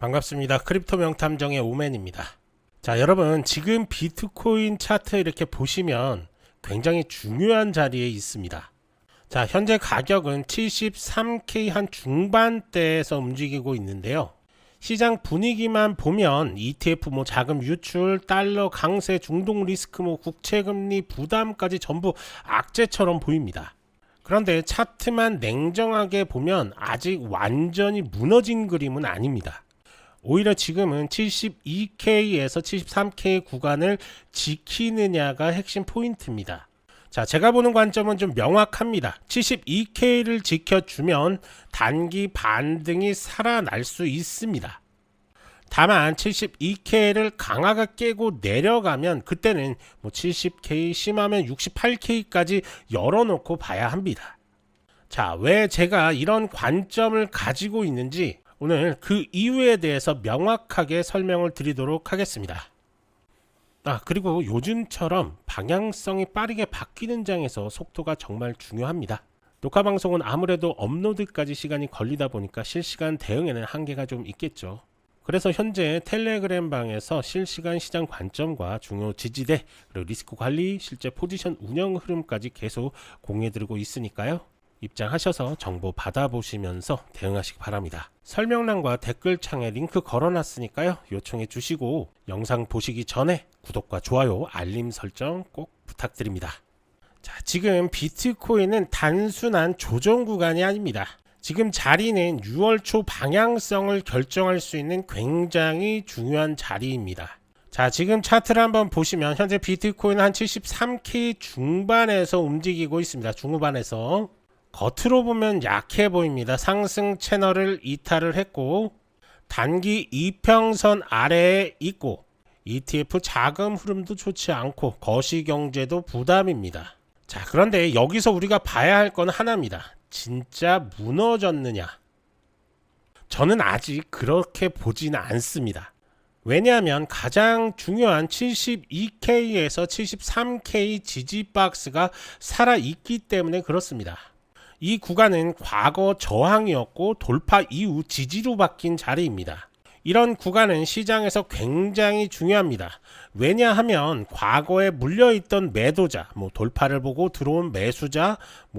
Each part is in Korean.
반갑습니다. 크립토 명탐정의 오맨입니다. 자, 여러분 지금 비트코인 차트 이렇게 보시면 굉장히 중요한 자리에 있습니다. 자, 현재 가격은 73K 한 중반대에서 움직이고 있는데요. 시장 분위기만 보면 ETF 자금 유출, 달러 강세, 중동 리스크, 국채금리 부담까지 전부 악재처럼 보입니다. 그런데 차트만 냉정하게 보면 아직 완전히 무너진 그림은 아닙니다. 오히려 지금은 72K에서 73K 구간을 지키느냐가 핵심 포인트입니다. 자, 제가 보는 관점은 좀 명확합니다. 72K를 지켜주면 단기 반등이 살아날 수 있습니다. 다만 72K를 강하게 깨고 내려가면 그때는 70K, 심하면 68K까지 열어놓고 봐야 합니다. 자, 왜 제가 이런 관점을 가지고 있는지 오늘 그 이유에 대해서 명확하게 설명을 드리도록 하겠습니다. 그리고 요즘처럼 방향성이 빠르게 바뀌는 장에서 속도가 정말 중요합니다. 녹화 방송은 아무래도 업로드까지 시간이 걸리다 보니까 실시간 대응에는 한계가 좀 있겠죠. 그래서 현재 텔레그램 방에서 실시간 시장 관점과 중요 지지대, 그리고 리스크 관리, 실제 포지션 운영 흐름까지 계속 공유해드리고 있으니까요. 입장하셔서 정보 받아보시면서 대응하시기 바랍니다. 설명란과 댓글창에 링크 걸어놨으니까요. 요청해 주시고 영상 보시기 전에 구독과 좋아요, 알림 설정 꼭 부탁드립니다. 자, 지금 비트코인은 단순한 조정 구간이 아닙니다. 지금 자리는 6월 초 방향성을 결정할 수 있는 굉장히 중요한 자리입니다. 자, 지금 차트를 한번 보시면 현재 비트코인은 한 73K 중반에서 움직이고 있습니다. 중후반에서. 겉으로 보면 약해 보입니다. 상승 채널을 이탈을 했고 단기 이평선 아래에 있고 ETF 자금 흐름도 좋지 않고 거시경제도 부담입니다. 자, 그런데 여기서 우리가 봐야 할 건 하나입니다. 진짜 무너졌느냐? 저는 아직 그렇게 보지는 않습니다. 왜냐하면 가장 중요한 72K에서 73K 지지 박스가 살아있기 때문에 그렇습니다. 이 구간은 과거 저항이었고 돌파 이후 지지로 바뀐 자리입니다. 이런 구간은 시장에서 굉장히 중요합니다. 왜냐하면 과거에 물려있던 매도자, 돌파를 보고 들어온 매수자,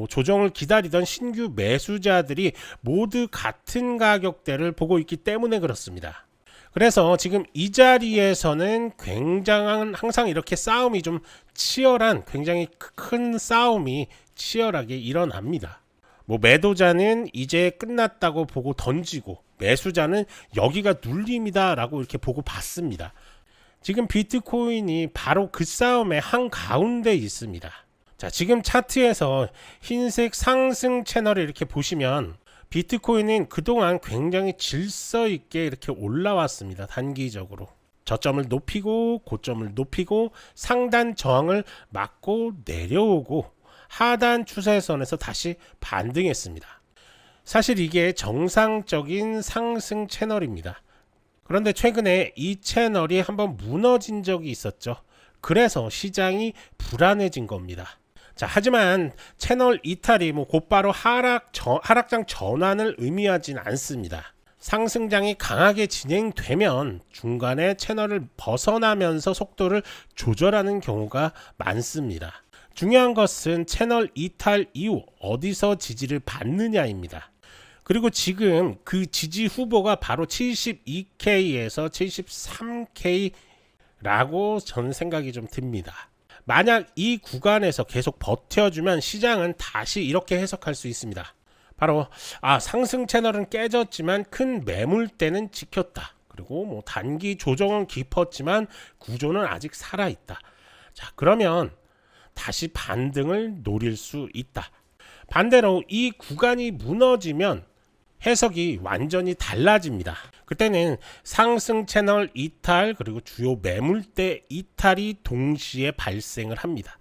조정을 기다리던 신규 매수자들이 모두 같은 가격대를 보고 있기 때문에 그렇습니다. 그래서 지금 이 자리에서는 굉장한 항상 이렇게 싸움이 좀 치열한, 굉장히 큰 싸움이 치열하게 일어납니다. 매도자는 이제 끝났다고 보고 던지고 매수자는 여기가 눌림이다 라고 이렇게 보고 봤습니다. 지금 비트코인이 바로 그 싸움의 한가운데 있습니다. 자, 지금 차트에서 흰색 상승 채널을 이렇게 보시면 비트코인은 그동안 굉장히 질서 있게 이렇게 올라왔습니다. 단기적으로 저점을 높이고 고점을 높이고 상단 저항을 막고 내려오고 하단 추세선에서 다시 반등했습니다. 사실 이게 정상적인 상승 채널입니다. 그런데 최근에 이 채널이 한번 무너진 적이 있었죠. 그래서 시장이 불안해진 겁니다. 자, 하지만 채널 이탈이 곧바로 하락장 전환을 의미하진 않습니다. 상승장이 강하게 진행되면 중간에 채널을 벗어나면서 속도를 조절하는 경우가 많습니다. 중요한 것은 채널 이탈 이후 어디서 지지를 받느냐입니다. 그리고 지금 그 지지 후보가 바로 72K에서 73K라고 저는 생각이 좀 듭니다. 만약 이 구간에서 계속 버텨주면 시장은 다시 이렇게 해석할 수 있습니다. 바로 상승 채널은 깨졌지만 큰 매물대는 지켰다. 그리고 단기 조정은 깊었지만 구조는 아직 살아있다. 자, 그러면 다시 반등을 노릴 수 있다. 반대로 이 구간이 무너지면 해석이 완전히 달라집니다. 그때는 상승 채널 이탈 그리고 주요 매물대 이탈이 동시에 발생을 합니다.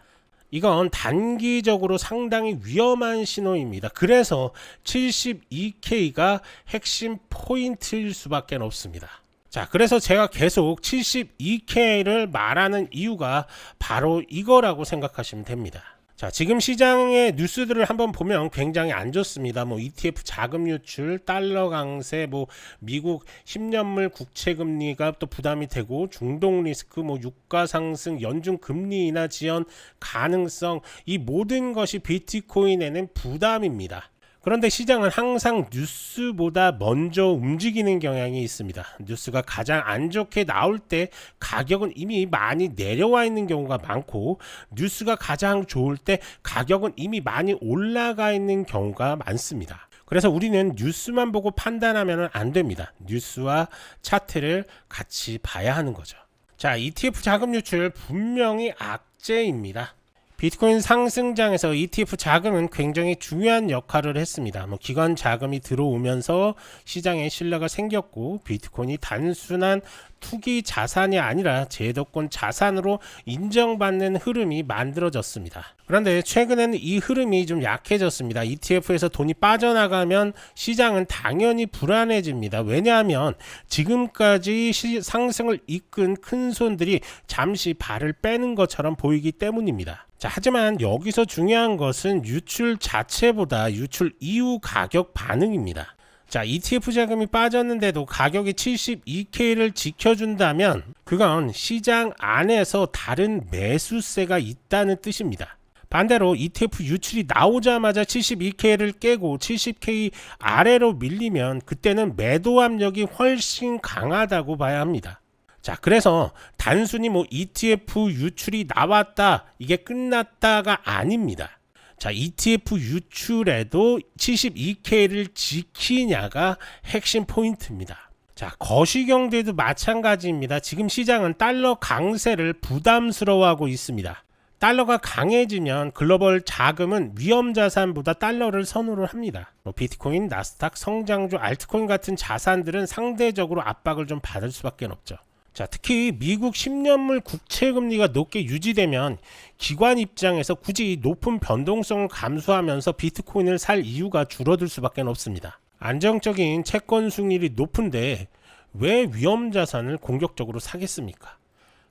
이건 단기적으로 상당히 위험한 신호입니다. 그래서 72K가 핵심 포인트일 수밖에 없습니다. 자, 그래서 제가 계속 72K를 말하는 이유가 바로 이거라고 생각하시면 됩니다. 자, 지금 시장의 뉴스들을 한번 보면 굉장히 안 좋습니다. 뭐 ETF 자금 유출, 달러 강세, 뭐 미국 10년물 국채 금리가 또 부담이 되고 중동 리스크, 뭐 유가 상승, 연준 금리 인하 지연 가능성, 이 모든 것이 비트코인에는 부담입니다. 그런데 시장은 항상 뉴스보다 먼저 움직이는 경향이 있습니다. 뉴스가 가장 안 좋게 나올 때 가격은 이미 많이 내려와 있는 경우가 많고, 뉴스가 가장 좋을 때 가격은 이미 많이 올라가 있는 경우가 많습니다. 그래서 우리는 뉴스만 보고 판단하면 안 됩니다. 뉴스와 차트를 같이 봐야 하는 거죠. 자, ETF 자금 유출 분명히 악재입니다. 비트코인 상승장에서 ETF 자금은 굉장히 중요한 역할을 했습니다. 기관 자금이 들어오면서 시장에 신뢰가 생겼고, 비트코인이 단순한 투기 자산이 아니라 제도권 자산으로 인정받는 흐름이 만들어졌습니다. 그런데 최근에는 이 흐름이 좀 약해졌습니다. ETF에서 돈이 빠져나가면 시장은 당연히 불안해집니다. 왜냐하면 지금까지 상승을 이끈 큰 손들이 잠시 발을 빼는 것처럼 보이기 때문입니다. 자, 하지만 여기서 중요한 것은 유출 자체보다 유출 이후 가격 반응입니다. 자, ETF 자금이 빠졌는데도 가격이 72K를 지켜준다면 그건 시장 안에서 다른 매수세가 있다는 뜻입니다. 반대로 ETF 유출이 나오자마자 72K를 깨고 70K 아래로 밀리면 그때는 매도 압력이 훨씬 강하다고 봐야 합니다. 자, 그래서 단순히 ETF 유출이 나왔다, 이게 끝났다가 아닙니다. 자, ETF 유출에도 72K를 지키냐가 핵심 포인트입니다. 자, 거시경제도 마찬가지입니다. 지금 시장은 달러 강세를 부담스러워하고 있습니다. 달러가 강해지면 글로벌 자금은 위험자산보다 달러를 선호를 합니다. 비트코인, 나스닥, 성장주, 알트코인 같은 자산들은 상대적으로 압박을 좀 받을 수밖에 없죠. 자, 특히 미국 10년물 국채 금리가 높게 유지되면 기관 입장에서 굳이 높은 변동성을 감수하면서 비트코인을 살 이유가 줄어들 수밖에 없습니다. 안정적인 채권 수익률이 높은데 왜 위험 자산을 공격적으로 사겠습니까?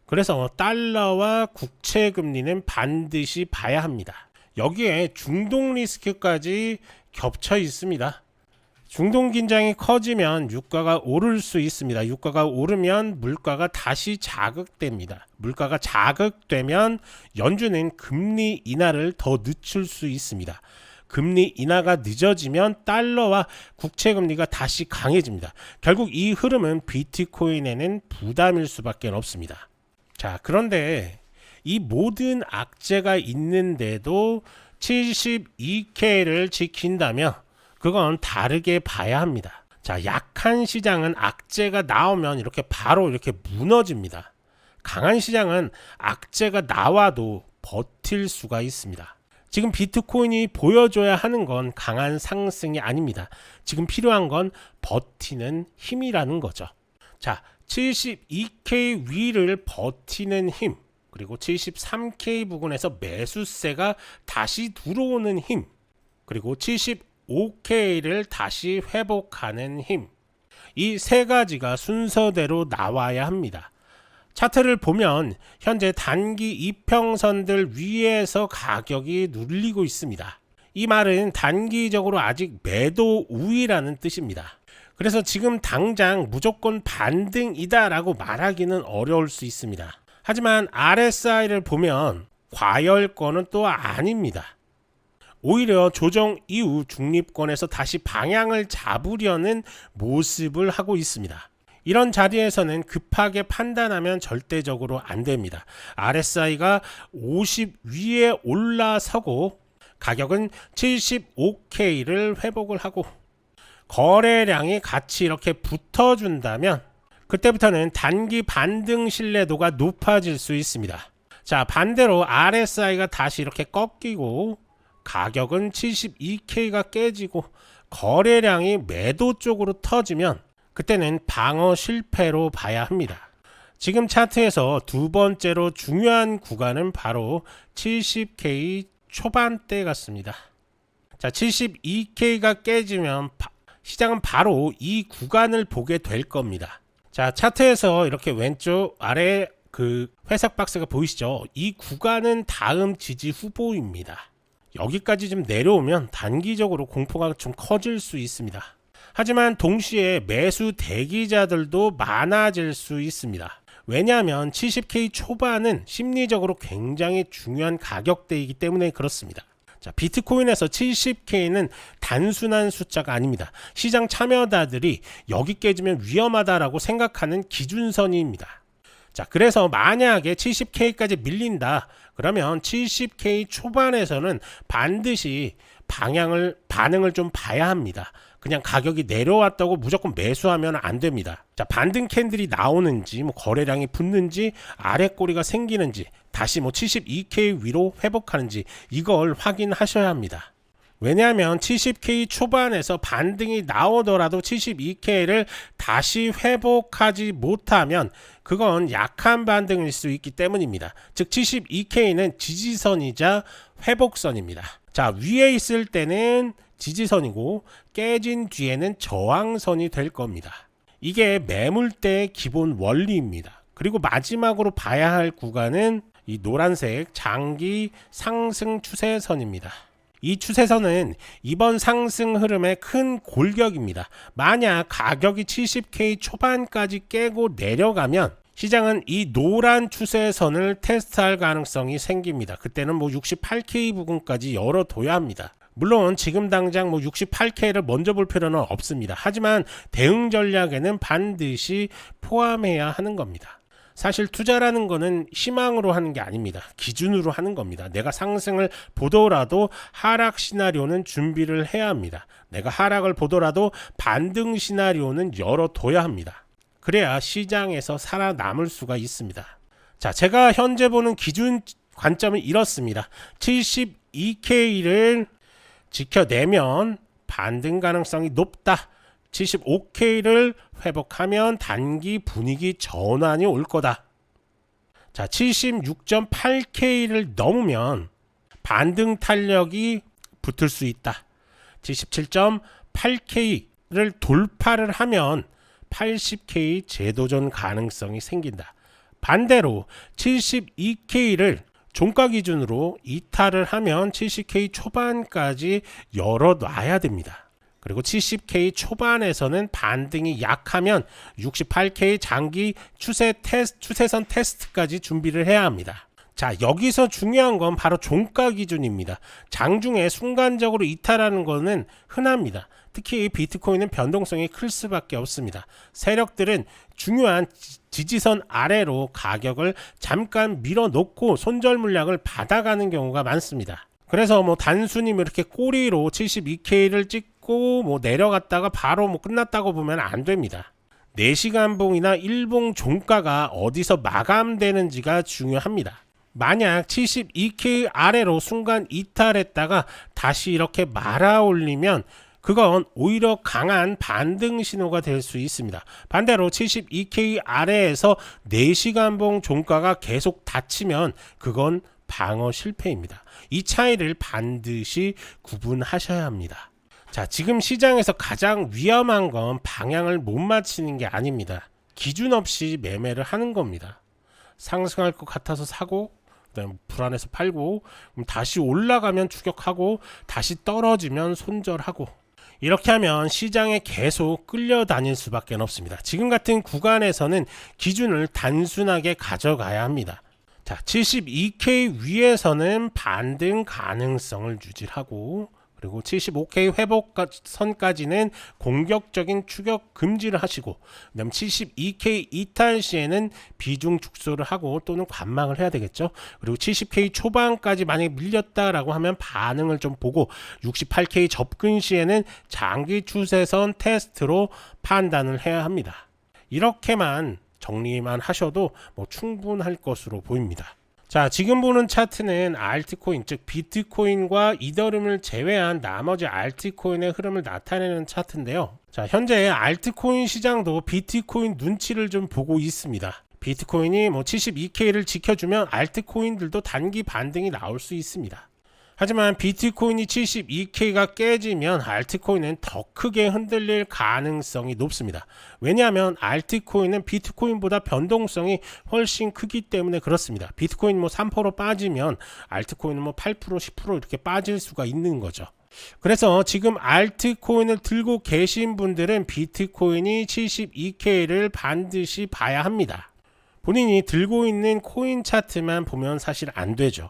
그래서 달러와 국채 금리는 반드시 봐야 합니다. 여기에 중동 리스크까지 겹쳐 있습니다. 중동 긴장이 커지면 유가가 오를 수 있습니다. 유가가 오르면 물가가 다시 자극됩니다. 물가가 자극되면 연준은 금리 인하를 더 늦출 수 있습니다. 금리 인하가 늦어지면 달러와 국채 금리가 다시 강해집니다. 결국 이 흐름은 비트코인에는 부담일 수밖에 없습니다. 자, 그런데 이 모든 악재가 있는데도 72K를 지킨다면 그건 다르게 봐야 합니다. 자, 약한 시장은 악재가 나오면 바로 이렇게 무너집니다. 강한 시장은 악재가 나와도 버틸 수가 있습니다. 지금 비트코인이 보여줘야 하는 건 강한 상승이 아닙니다. 지금 필요한 건 버티는 힘이라는 거죠. 자, 72K 위를 버티는 힘, 그리고 73K 부근에서 매수세가 다시 들어오는 힘, 그리고 75K를 다시 회복하는 힘, 이 세 가지가 순서대로 나와야 합니다. 차트를 보면 현재 단기 이평선들 위에서 가격이 눌리고 있습니다. 이 말은 단기적으로 아직 매도 우위라는 뜻입니다. 그래서 지금 당장 무조건 반등이다 라고 말하기는 어려울 수 있습니다. 하지만 RSI를 보면 과열권은 또 아닙니다. 오히려 조정 이후 중립권에서 다시 방향을 잡으려는 모습을 하고 있습니다. 이런 자리에서는 급하게 판단하면 절대적으로 안 됩니다. RSI가 50 위에 올라서고 가격은 75K를 회복을 하고 거래량이 같이 이렇게 붙어준다면 그때부터는 단기 반등 신뢰도가 높아질 수 있습니다. 자, 반대로 RSI가 다시 이렇게 꺾이고 가격은 72K가 깨지고 거래량이 매도 쪽으로 터지면 그때는 방어 실패로 봐야 합니다. 지금 차트에서 두 번째로 중요한 구간은 바로 70K 초반대 같습니다. 자, 72K가 깨지면 시장은 바로 이 구간을 보게 될 겁니다. 자, 차트에서 이렇게 왼쪽 아래 그 회색 박스가 보이시죠? 이 구간은 다음 지지 후보입니다. 여기까지 좀 내려오면 단기적으로 공포가 좀 커질 수 있습니다. 하지만 동시에 매수 대기자들도 많아질 수 있습니다. 왜냐하면 70K 초반은 심리적으로 굉장히 중요한 가격대이기 때문에 그렇습니다. 자, 비트코인에서 70K는 단순한 숫자가 아닙니다. 시장 참여자들이 여기 깨지면 위험하다라고 생각하는 기준선입니다. 자, 그래서 만약에 70K까지 밀린다 그러면 70K 초반에서는 반드시 반응을 좀 봐야 합니다. 그냥 가격이 내려왔다고 무조건 매수하면 안 됩니다. 자, 반등 캔들이 나오는지 거래량이 붙는지 아래 꼬리가 생기는지 다시 72K 위로 회복하는지 이걸 확인하셔야 합니다. 왜냐하면 70K 초반에서 반등이 나오더라도 72K를 다시 회복하지 못하면 그건 약한 반등일 수 있기 때문입니다. 즉 72K는 지지선이자 회복선입니다. 자, 위에 있을 때는 지지선이고 깨진 뒤에는 저항선이 될 겁니다. 이게 매물대의 기본 원리입니다. 그리고 마지막으로 봐야 할 구간은 이 노란색 장기 상승 추세선입니다. 이 추세선은 이번 상승 흐름의 큰 골격입니다. 만약 가격이 70K 초반까지 깨고 내려가면 시장은 이 노란 추세선을 테스트할 가능성이 생깁니다. 그때는 68K 부근까지 열어둬야 합니다. 물론 지금 당장 68K를 먼저 볼 필요는 없습니다. 하지만 대응 전략에는 반드시 포함해야 하는 겁니다. 사실 투자라는 거는 희망으로 하는 게 아닙니다. 기준으로 하는 겁니다. 내가 상승을 보더라도 하락 시나리오는 준비를 해야 합니다. 내가 하락을 보더라도 반등 시나리오는 열어둬야 합니다. 그래야 시장에서 살아남을 수가 있습니다. 자, 제가 현재 보는 기준 관점은 이렇습니다. 72K를 지켜내면 반등 가능성이 높다. 75K를 회복하면 단기 분위기 전환이 올 거다. 자, 76.8K를 넘으면 반등 탄력이 붙을 수 있다. 77.8K를 돌파를 하면 80K 재도전 가능성이 생긴다. 반대로 72K를 종가 기준으로 이탈을 하면 70K 초반까지 열어놔야 됩니다. 그리고 70K 초반에서는 반등이 약하면 68K 장기 추세선 테스트까지 준비를 해야 합니다. 자, 여기서 중요한 건 바로 종가 기준입니다. 장중에 순간적으로 이탈하는 것은 흔합니다. 특히 비트코인은 변동성이 클 수밖에 없습니다. 세력들은 중요한 지지선 아래로 가격을 잠깐 밀어놓고 손절 물량을 받아가는 경우가 많습니다. 그래서 단순히 이렇게 꼬리로 72K를 찍고 내려갔다가 바로 끝났다고 보면 안 됩니다. 4시간 봉이나 1봉 종가가 어디서 마감되는지가 중요합니다. 만약 72K 아래로 순간 이탈했다가 다시 이렇게 말아 올리면 그건 오히려 강한 반등 신호가 될 수 있습니다. 반대로 72K 아래에서 4시간 봉 종가가 계속 닫히면 그건 방어 실패입니다. 이 차이를 반드시 구분하셔야 합니다. 자, 지금 시장에서 가장 위험한 건 방향을 못 맞추는 게 아닙니다. 기준 없이 매매를 하는 겁니다. 상승할 것 같아서 사고 그다음에 불안해서 팔고 다시 올라가면 추격하고 다시 떨어지면 손절하고 이렇게 하면 시장에 계속 끌려다닐 수밖에 없습니다. 지금 같은 구간에서는 기준을 단순하게 가져가야 합니다. 자, 72K 위에서는 반등 가능성을 유지하고 그리고 75K 회복선까지는 공격적인 추격 금지를 하시고 그다음 72K 이탈 시에는 비중 축소를 하고 또는 관망을 해야 되겠죠. 그리고 70K 초반까지 만약에 밀렸다라고 하면 반응을 좀 보고 68K 접근 시에는 장기 추세선 테스트로 판단을 해야 합니다. 이렇게만 정리만 하셔도 충분할 것으로 보입니다. 자, 지금 보는 차트는 알트코인, 즉 비트코인과 이더리움을 제외한 나머지 알트코인의 흐름을 나타내는 차트인데요. 자, 현재 알트코인 시장도 비트코인 눈치를 좀 보고 있습니다. 비트코인이 72K를 지켜주면 알트코인들도 단기 반등이 나올 수 있습니다. 하지만 비트코인이 72K가 깨지면 알트코인은 더 크게 흔들릴 가능성이 높습니다. 왜냐하면 알트코인은 비트코인보다 변동성이 훨씬 크기 때문에 그렇습니다. 비트코인 3% 빠지면 알트코인은 8% 10% 이렇게 빠질 수가 있는 거죠. 그래서 지금 알트코인을 들고 계신 분들은 비트코인이 72K를 반드시 봐야 합니다. 본인이 들고 있는 코인 차트만 보면 사실 안 되죠.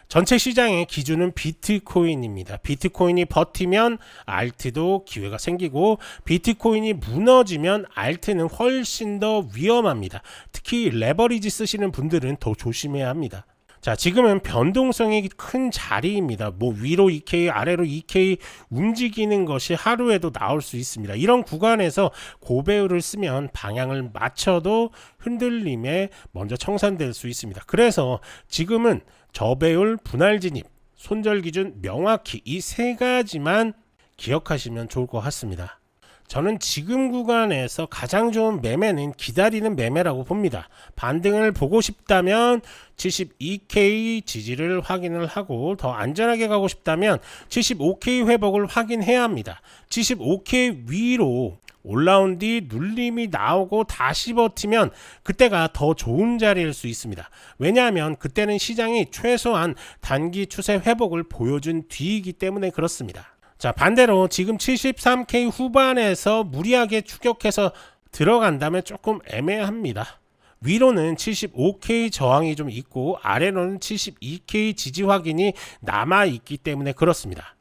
전체 시장의 기준은 비트코인입니다. 비트코인이 버티면 알트도 기회가 생기고 비트코인이 무너지면 알트는 훨씬 더 위험합니다. 특히 레버리지 쓰시는 분들은 더 조심해야 합니다. 자, 지금은 변동성이 큰 자리입니다. 위로 2K, 아래로 2K 움직이는 것이 하루에도 나올 수 있습니다. 이런 구간에서 고배율을 쓰면 방향을 맞춰도 흔들림에 먼저 청산될 수 있습니다. 그래서 지금은 저배율, 분할 진입, 손절 기준 명확히 이 세 가지만 기억하시면 좋을 것 같습니다. 저는 지금 구간에서 가장 좋은 매매는 기다리는 매매라고 봅니다. 반등을 보고 싶다면 72K 지지를 확인을 하고 더 안전하게 가고 싶다면 75K 회복을 확인해야 합니다. 75K 위로 올라온 뒤 눌림이 나오고 다시 버티면 그때가 더 좋은 자리일 수 있습니다. 왜냐하면 그때는 시장이 최소한 단기 추세 회복을 보여준 뒤이기 때문에 그렇습니다. 자, 반대로 지금 73K 후반에서 무리하게 추격해서 들어간다면 조금 애매합니다. 위로는 75K 저항이 좀 있고 아래로는 72K 지지 확인이 남아있기 때문에 그렇습니다.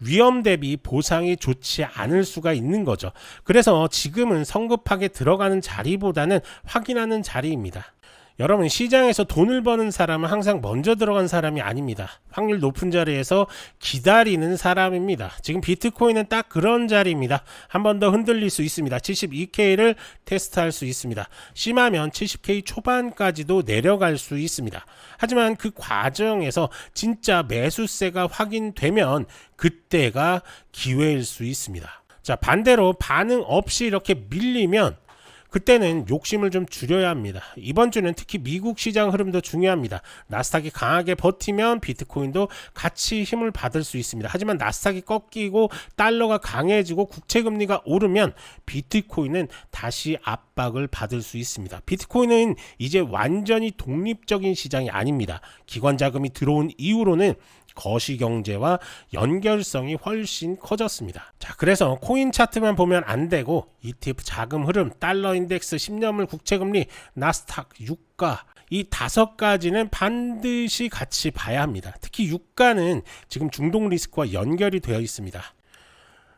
위험 대비 보상이 좋지 않을 수가 있는 거죠. 그래서 지금은 성급하게 들어가는 자리보다는 확인하는 자리입니다. 여러분, 시장에서 돈을 버는 사람은 항상 먼저 들어간 사람이 아닙니다. 확률 높은 자리에서 기다리는 사람입니다. 지금 비트코인은 딱 그런 자리입니다. 한 번 더 흔들릴 수 있습니다. 72K를 테스트할 수 있습니다. 심하면 70K 초반까지도 내려갈 수 있습니다. 하지만 그 과정에서 진짜 매수세가 확인되면 그때가 기회일 수 있습니다. 자, 반대로 반응 없이 이렇게 밀리면 그때는 욕심을 좀 줄여야 합니다. 이번 주는 특히 미국 시장 흐름도 중요합니다. 나스닥이 강하게 버티면 비트코인도 같이 힘을 받을 수 있습니다. 하지만 나스닥이 꺾이고 달러가 강해지고 국채금리가 오르면 비트코인은 다시 압박을 받을 수 있습니다. 비트코인은 이제 완전히 독립적인 시장이 아닙니다. 기관 자금이 들어온 이후로는 거시경제와 연결성이 훨씬 커졌습니다. 자, 그래서 코인 차트만 보면 안 되고 ETF 자금 흐름, 달러 인덱스, 10년물 국채금리, 나스닥, 유가 이 5가지는 반드시 같이 봐야 합니다. 특히 유가는 지금 중동 리스크와 연결이 되어 있습니다.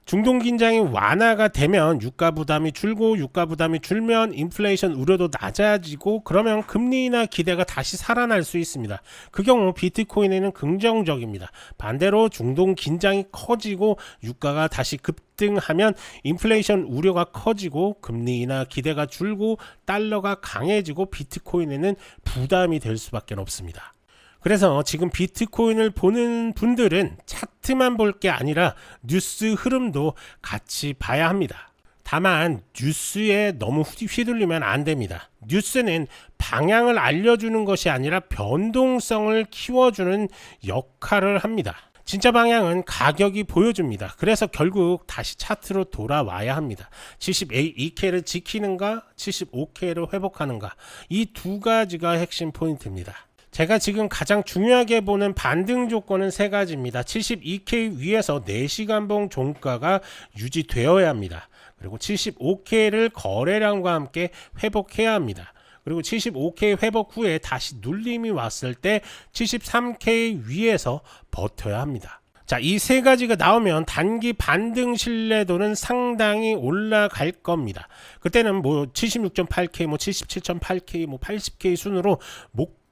중동 긴장이 완화가 되면 유가 부담이 줄고 유가 부담이 줄면 인플레이션 우려도 낮아지고 그러면 금리나 기대가 다시 살아날 수 있습니다. 그 경우 비트코인에는 긍정적입니다. 반대로 중동 긴장이 커지고 유가가 다시 급등하면 인플레이션 우려가 커지고 금리나 기대가 줄고 달러가 강해지고 비트코인에는 부담이 될 수밖에 없습니다. 그래서 지금 비트코인을 보는 분들은 차트만 볼 게 아니라 뉴스 흐름도 같이 봐야 합니다. 다만 뉴스에 너무 휘둘리면 안 됩니다. 뉴스는 방향을 알려주는 것이 아니라 변동성을 키워주는 역할을 합니다. 진짜 방향은 가격이 보여줍니다. 그래서 결국 다시 차트로 돌아와야 합니다. 72K를 지키는가 75K를 회복하는가 이 두 가지가 핵심 포인트입니다. 제가 지금 가장 중요하게 보는 반등 조건은 3가지입니다. 72K 위에서 4시간봉 종가가 유지되어야 합니다. 그리고 75K를 거래량과 함께 회복해야 합니다. 그리고 75K 회복 후에 다시 눌림이 왔을 때 73K 위에서 버텨야 합니다. 자, 이 3가지가 나오면 단기 반등 신뢰도는 상당히 올라갈 겁니다. 그때는 76.8K, 77.8K, 80K 순으로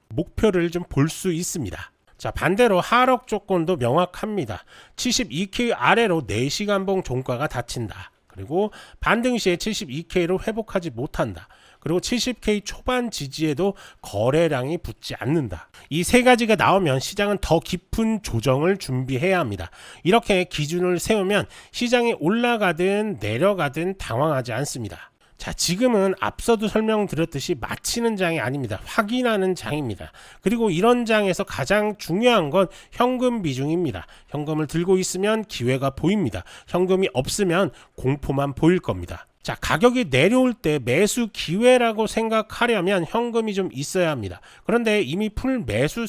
목표를 좀 볼 수 있습니다. 자, 반대로 하락 조건도 명확합니다. 72K 아래로 4시간봉 종가가 닫힌다. 그리고 반등 시에 72K를 회복하지 못한다. 그리고 70K 초반 지지에도 거래량이 붙지 않는다. 이 3가지가 나오면 시장은 더 깊은 조정을 준비해야 합니다. 이렇게 기준을 세우면 시장이 올라가든 내려가든 당황하지 않습니다. 자, 지금은 앞서도 설명드렸듯이 마치는 장이 아닙니다. 확인하는 장입니다. 그리고 이런 장에서 가장 중요한 건 현금 비중입니다. 현금을 들고 있으면 기회가 보입니다. 현금이 없으면 공포만 보일 겁니다. 자, 가격이 내려올 때 매수 기회라고 생각하려면 현금이 좀 있어야 합니다. 그런데 이미 풀 매수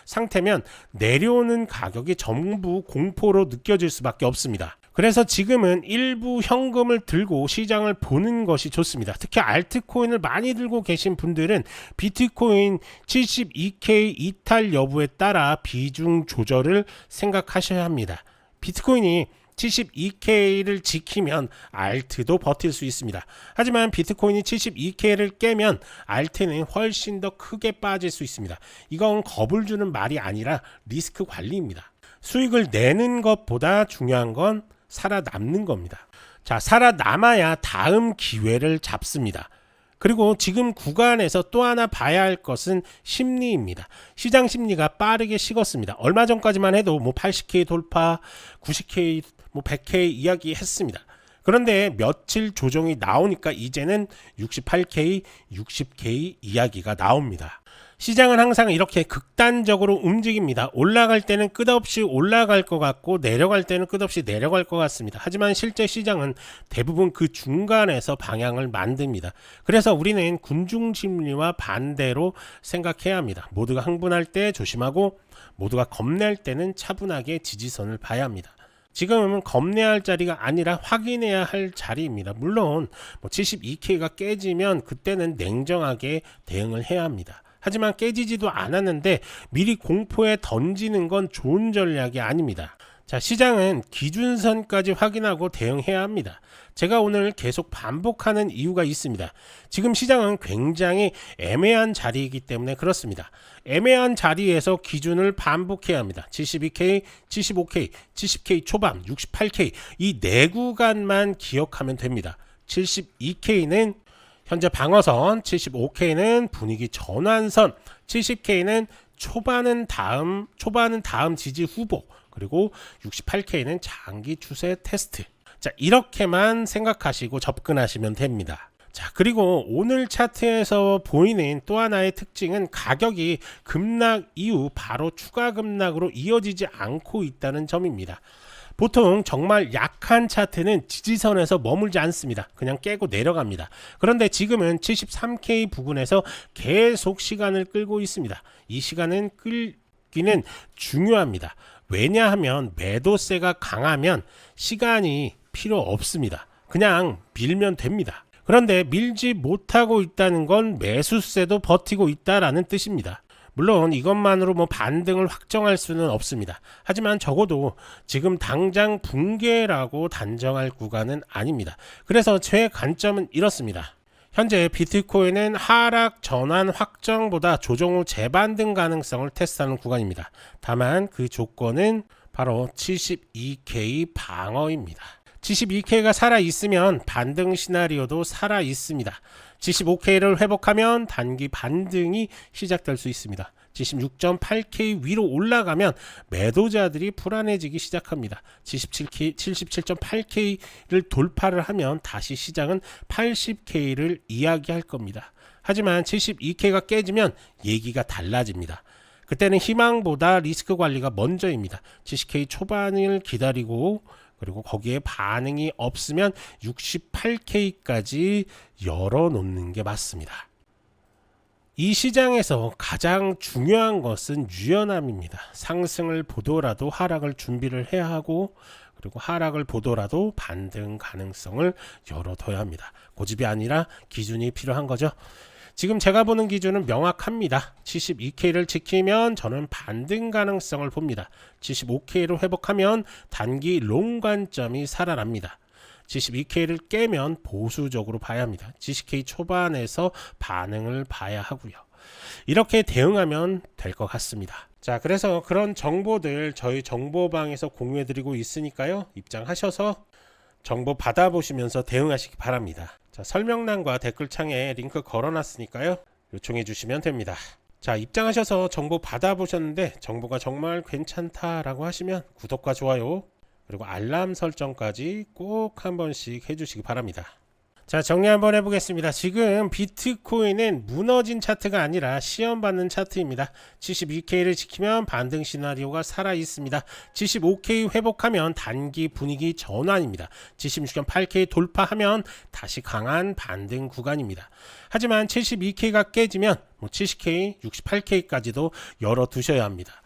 상태면 내려오는 가격이 전부 공포로 느껴질 수밖에 없습니다. 그래서 지금은 일부 현금을 들고 시장을 보는 것이 좋습니다. 특히 알트코인을 많이 들고 계신 분들은 비트코인 72K 이탈 여부에 따라 비중 조절을 생각하셔야 합니다. 비트코인이 72K를 지키면 알트도 버틸 수 있습니다. 하지만 비트코인이 72K를 깨면 알트는 훨씬 더 크게 빠질 수 있습니다. 이건 겁을 주는 말이 아니라 리스크 관리입니다. 수익을 내는 것보다 중요한 건 살아남는 겁니다. 자, 살아남아야 다음 기회를 잡습니다. 그리고 지금 구간에서 또 하나 봐야 할 것은 심리입니다. 시장 심리가 빠르게 식었습니다. 얼마 전까지만 해도 80K 돌파, 90K, 100K 이야기했습니다. 그런데 며칠 조정이 나오니까 이제는 68K, 60K 이야기가 나옵니다. 시장은 항상 이렇게 극단적으로 움직입니다. 올라갈 때는 끝없이 올라갈 것 같고 내려갈 때는 끝없이 내려갈 것 같습니다. 하지만 실제 시장은 대부분 그 중간에서 방향을 만듭니다. 그래서 우리는 군중심리와 반대로 생각해야 합니다. 모두가 흥분할 때 조심하고 모두가 겁낼 때는 차분하게 지지선을 봐야 합니다. 지금은 겁내야 할 자리가 아니라 확인해야 할 자리입니다. 물론 72K가 깨지면 그때는 냉정하게 대응을 해야 합니다. 하지만 깨지지도 않았는데 미리 공포에 던지는 건 좋은 전략이 아닙니다. 자, 시장은 기준선까지 확인하고 대응해야 합니다. 제가 오늘 계속 반복하는 이유가 있습니다. 지금 시장은 굉장히 애매한 자리이기 때문에 그렇습니다. 애매한 자리에서 기준을 반복해야 합니다. 72K, 75K, 70K 초반, 68K 이 네 구간만 기억하면 됩니다. 72K는 현재 방어선, 75K는 분위기 전환선, 70K는 초반은 다음 지지 후보, 그리고 68K는 장기 추세 테스트. 자, 이렇게만 생각하시고 접근하시면 됩니다. 자, 그리고 오늘 차트에서 보이는 또 하나의 특징은 가격이 급락 이후 바로 추가 급락으로 이어지지 않고 있다는 점입니다. 보통 정말 약한 차트는 지지선에서 머물지 않습니다. 그냥 깨고 내려갑니다. 그런데 지금은 73K 부근에서 계속 시간을 끌고 있습니다. 이 시간은 끌기는 중요합니다. 왜냐하면 매도세가 강하면 시간이 필요 없습니다. 그냥 밀면 됩니다. 그런데 밀지 못하고 있다는 건 매수세도 버티고 있다라는 뜻입니다. 물론 이것만으로 반등을 확정할 수는 없습니다. 하지만 적어도 지금 당장 붕괴라고 단정할 구간은 아닙니다. 그래서 제 관점은 이렇습니다. 현재 비트코인은 하락 전환 확정보다 조정 후 재반등 가능성을 테스트하는 구간입니다. 다만 그 조건은 바로 72K 방어입니다. 72K가 살아있으면 반등 시나리오도 살아있습니다. 75K를 회복하면 단기 반등이 시작될 수 있습니다. 76.8K 위로 올라가면 매도자들이 불안해지기 시작합니다. 77.8K를 돌파를 하면 다시 시장은 80K를 이야기할 겁니다. 하지만 72K가 깨지면 얘기가 달라집니다. 그때는 희망보다 리스크 관리가 먼저입니다. 70K 초반을 기다리고 그리고 거기에 반응이 없으면 68K까지 열어놓는 게 맞습니다. 이 시장에서 가장 중요한 것은 유연함입니다. 상승을 보더라도 하락을 준비를 해야 하고 그리고 하락을 보더라도 반등 가능성을 열어둬야 합니다. 고집이 아니라 기준이 필요한 거죠. 지금 제가 보는 기준은 명확합니다. 72K를 지키면 저는 반등 가능성을 봅니다. 75K를 회복하면 단기 롱 관점이 살아납니다. 72K를 깨면 보수적으로 봐야 합니다. 70K 초반에서 반응을 봐야 하고요. 이렇게 대응하면 될 것 같습니다. 자, 그래서 그런 정보들 저희 정보방에서 공유해드리고 있으니까요. 입장하셔서 정보 받아보시면서 대응하시기 바랍니다. 자, 설명란과 댓글창에 링크 걸어놨으니까요. 요청해 주시면 됩니다. 자, 입장하셔서 정보 받아보셨는데 정보가 정말 괜찮다라고 하시면 구독과 좋아요 그리고 알람 설정까지 꼭 한 번씩 해주시기 바랍니다. 자, 자, 정리 한번 해보겠습니다. 지금 비트코인은 무너진 차트가 아니라 시험받는 차트입니다. 72K를 지키면 반등 시나리오가 살아있습니다. 75K 회복하면 단기 분위기 전환입니다. 76.8K 돌파하면 다시 강한 반등 구간입니다. 하지만 72K가 깨지면 70K, 68K까지도 열어두셔야 합니다.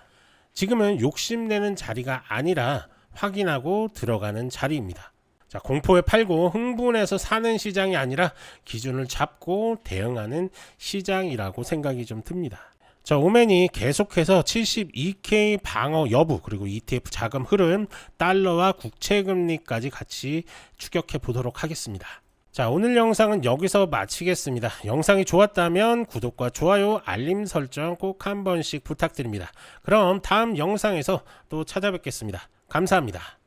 지금은 욕심내는 자리가 아니라 확인하고 들어가는 자리입니다. 자, 공포에 팔고 흥분해서 사는 시장이 아니라 기준을 잡고 대응하는 시장이라고 생각이 좀 듭니다. 자, 오맨이 계속해서 72K 방어 여부, 그리고 ETF 자금 흐름, 달러와 국채금리까지 같이 추격해 보도록 하겠습니다. 자, 오늘 영상은 여기서 마치겠습니다. 영상이 좋았다면 구독과 좋아요, 알림 설정 꼭 한 번씩 부탁드립니다. 그럼 다음 영상에서 또 찾아뵙겠습니다. 감사합니다.